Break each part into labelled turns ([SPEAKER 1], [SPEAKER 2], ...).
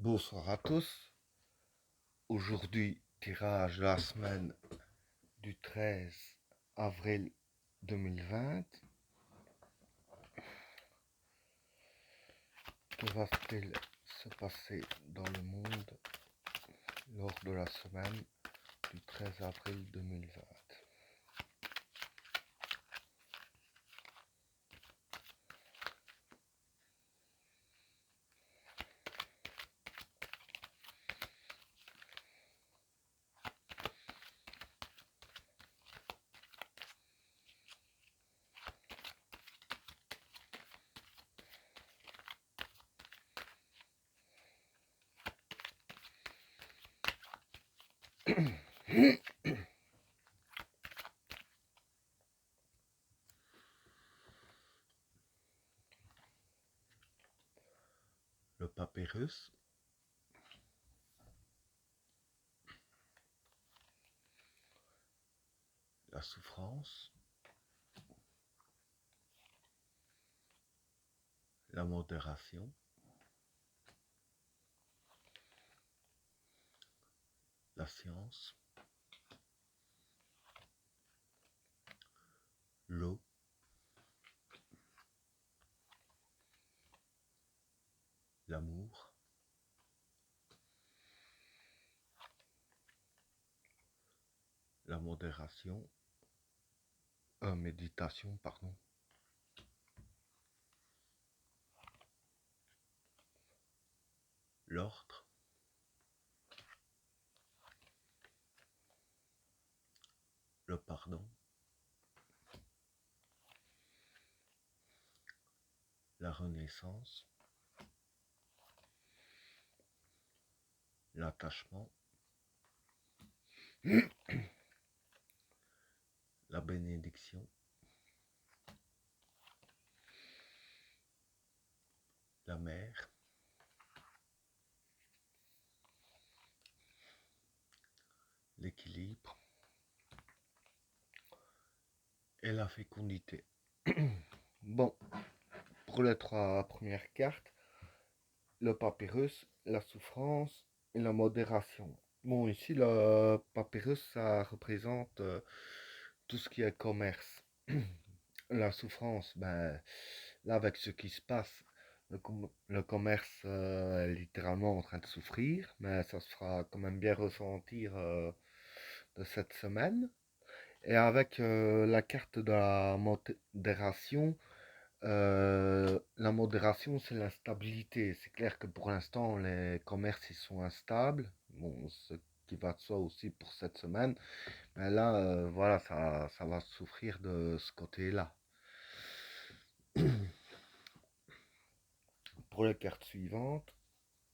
[SPEAKER 1] Bonsoir à tous. Aujourd'hui, tirage de la semaine du 13 avril 2020. Que va-t-il se passer dans le monde lors de la semaine du 13 avril 2020? Le papyrus, la souffrance, la modération, la science, l'eau, l'amour, la modération, méditation, pardon, l'ordre, le pardon, la renaissance, l'attachement, la bénédiction, la mer, l'équilibre et la fécondité. Bon, pour les trois premières cartes, le papyrus, la souffrance et la modération. Bon, ici, le papyrus, ça représente tout ce qui est commerce. La souffrance, ben, là, avec ce qui se passe, le commerce est littéralement en train de souffrir, mais ça se fera quand même bien ressentir de cette semaine. Et avec la carte de la modération, la modération, c'est la stabilité. C'est clair que pour l'instant, les commerces ils sont instables. Bon, ce qui va de soi aussi pour cette semaine. Mais là, voilà, ça va souffrir de ce côté-là. Pour les cartes suivantes,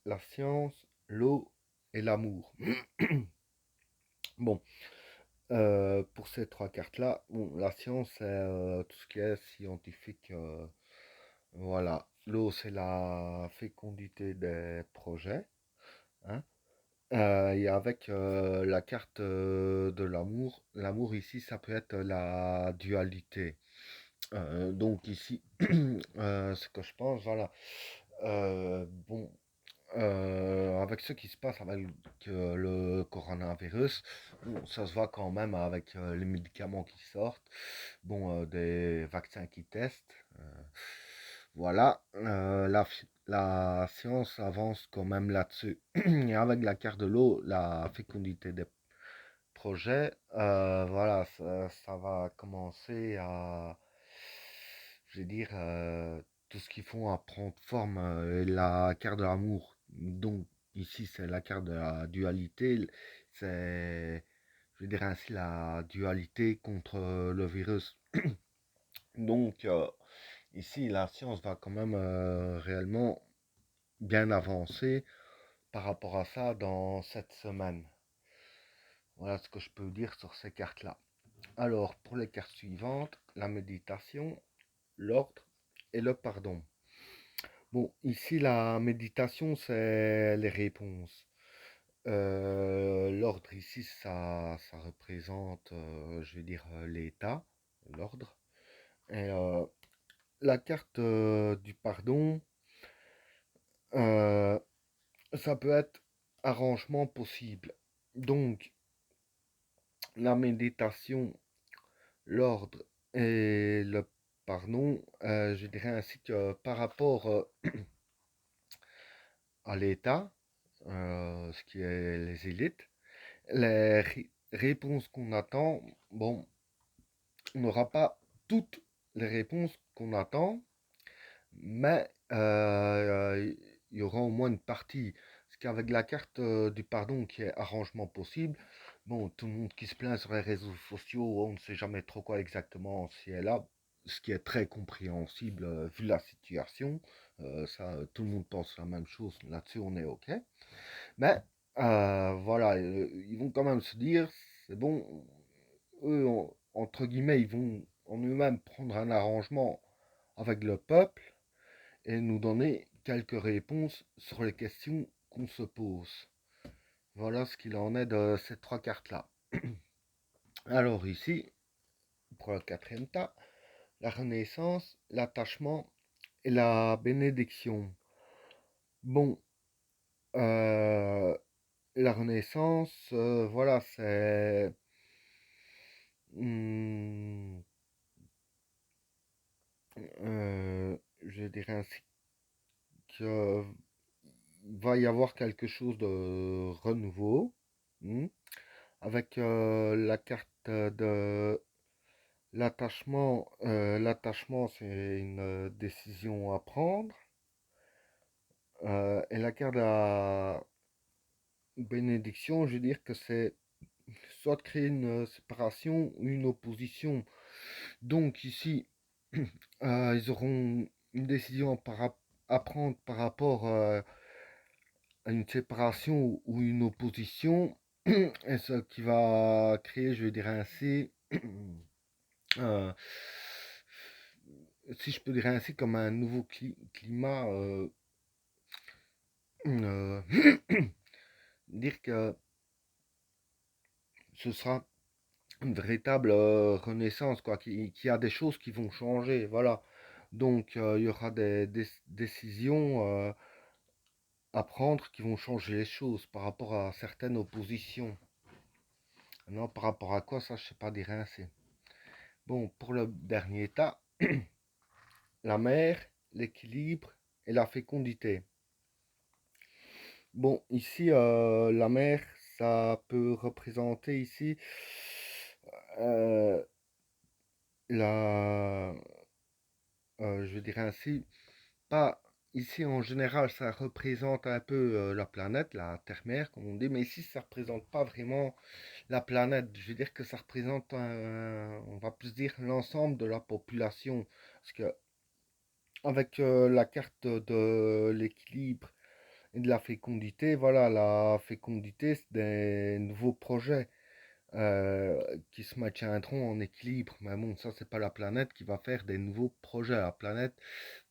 [SPEAKER 1] la science, l'eau et l'amour. Bon, pour ces trois cartes-là, bon, la science, c'est tout ce qui est scientifique. Voilà. L'eau, c'est la fécondité des projets, hein. Et avec la carte de l'amour, l'amour ici, ça peut être la dualité. Donc ici, ce que je pense, voilà. Bon, avec ce qui se passe avec le coronavirus, bon, ça se voit quand même avec les médicaments qui sortent, bon, des vaccins qui testent. Voilà, la science avance quand même là-dessus. Et avec la carte de l'eau, la fécondité des projets, voilà, ça va commencer à, je vais dire, tout ce qu'ils font à prendre forme. Et la carte de l'amour, donc ici c'est la carte de la dualité, c'est, je vais dire ainsi, la dualité contre le virus. Donc ici la science va quand même réellement bien avancer par rapport à ça dans cette semaine. Voilà ce que je peux dire sur ces cartes-là. Alors, pour les cartes suivantes, la méditation, l'ordre et le pardon. Bon, ici, la méditation, c'est les réponses. L'ordre, ici, ça représente, je vais dire, l'état, l'ordre. Et la carte du pardon, euh, ça peut être arrangement possible. Donc, la méditation, l'ordre et le pardon, je dirais ainsi que par rapport à l'État, ce qui est les élites, les réponses qu'on attend, bon, on n'aura pas toutes les réponses qu'on attend, mais il y aura au moins une partie. Parce qu'avec la carte du pardon qui est arrangement possible, bon, tout le monde qui se plaint sur les réseaux sociaux, on ne sait jamais trop quoi exactement si elle a, ce qui est très compréhensible vu la situation. Ça, tout le monde pense la même chose, là-dessus on est OK. Mais voilà, ils vont quand même se dire, c'est bon, eux, entre guillemets, ils vont en eux-mêmes prendre un arrangement avec le peuple et nous donner quelques réponses sur les questions qu'on se pose. Voilà ce qu'il en est de ces trois cartes-là. Alors ici, pour le quatrième tas, la renaissance, l'attachement et la bénédiction. Bon, euh, la renaissance, voilà, c'est... hmm, je dirais ainsi que va y avoir quelque chose de renouveau. Hmm. Avec la carte de l'attachement, l'attachement c'est une décision à prendre. Et la carte de la bénédiction, je veux dire que c'est soit de créer une séparation ou une opposition. Donc ici, ils auront une décision à prendre par rapport à une séparation ou une opposition. Et ce qui va créer, je dirais ainsi, euh, si je peux dire ainsi, comme un nouveau climat, euh, dire que ce sera une véritable renaissance, quoi, qui a des choses qui vont changer, voilà. Donc, il y aura des décisions à prendre qui vont changer les choses par rapport à certaines oppositions. Non, par rapport à quoi, ça, je sais pas dire ainsi. Bon, pour le dernier état, la mer, l'équilibre et la fécondité. Bon, ici, la mer, ça peut représenter ici euh, la, je dirais ainsi, pas ici en général, ça représente un peu la planète, la Terre-Mère, comme on dit, mais ici, ça représente pas vraiment la planète. Je veux dire que ça représente, on va plus dire l'ensemble de la population, parce que avec la carte de l'équilibre et de la fécondité, voilà, la fécondité, c'est des nouveaux projets qui se maintiendront en équilibre. Mais bon, ça, c'est pas la planète qui va faire des nouveaux projets. La planète,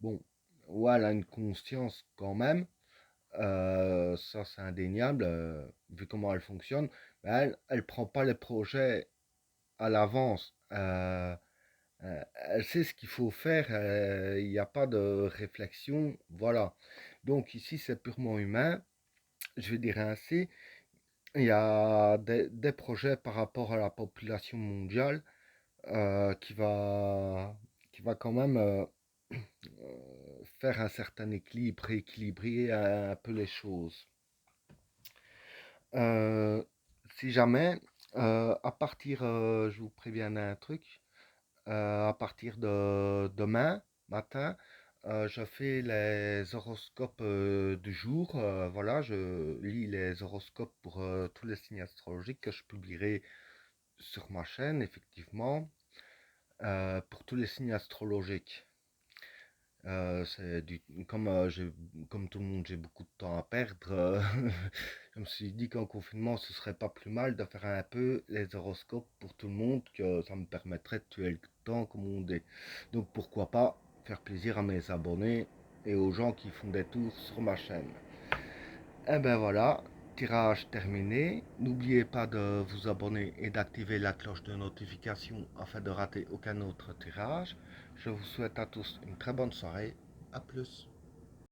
[SPEAKER 1] bon, ouais, elle a une conscience quand même. Ça, c'est indéniable, vu comment elle fonctionne. Mais elle prend pas les projets à l'avance. Elle sait ce qu'il faut faire. Il n'y a pas de réflexion. Voilà. Donc ici, c'est purement humain. Je vais dire ainsi. Il y a des projets par rapport à la population mondiale qui va quand même faire un certain équilibre, rééquilibrer un peu les choses. Euh, Si jamais, à partir, je vous préviens d'un truc, à partir de demain matin, je fais les horoscopes du jour. Voilà, je lis les horoscopes pour tous les signes astrologiques que je publierai sur ma chaîne, effectivement, pour tous les signes astrologiques. C'est comme, comme tout le monde, j'ai beaucoup de temps à perdre. Je me suis dit qu'en confinement, ce serait pas plus mal de faire un peu les horoscopes pour tout le monde, que ça me permettrait de tuer le temps, comme on dit. Donc pourquoi pas faire plaisir à mes abonnés et aux gens qui font des tours sur ma chaîne. Et ben voilà, tirage terminé. N'oubliez pas de vous abonner et d'activer la cloche de notification afin de rater aucun autre tirage. Je vous souhaite à tous une très bonne soirée. A plus.